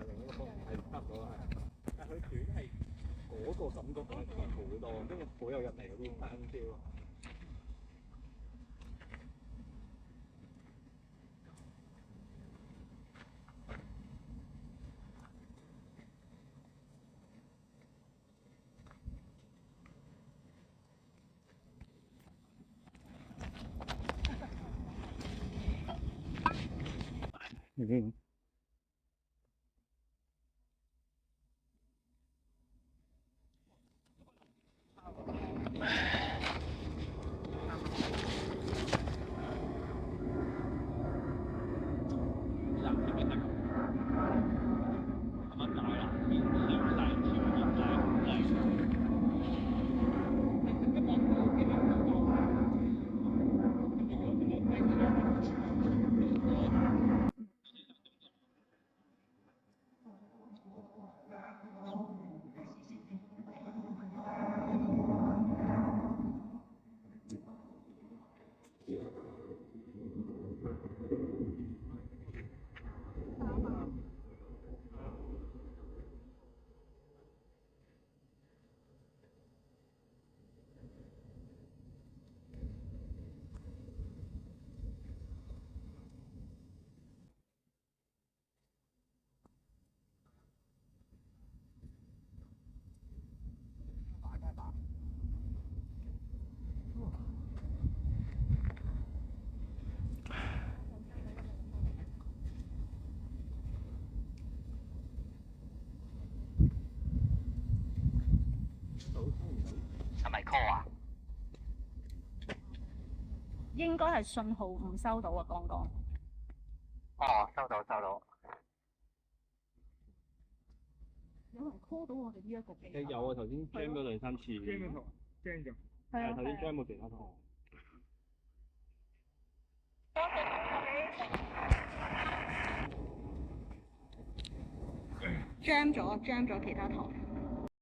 另一個方向係差唔多係，但係佢短係嗰個感覺係長好多，因為好有入嚟嗰啲單調。嗯。係咪 call 啊？應該係信號唔收到啊，剛剛。哦，收到收到。有人 call 到我哋呢一個機？有啊，頭先 jam 咗兩三次。jam 咗頭 ，jam 咗。係啊，頭先 jam 冇其他堂。jam 咗其他堂。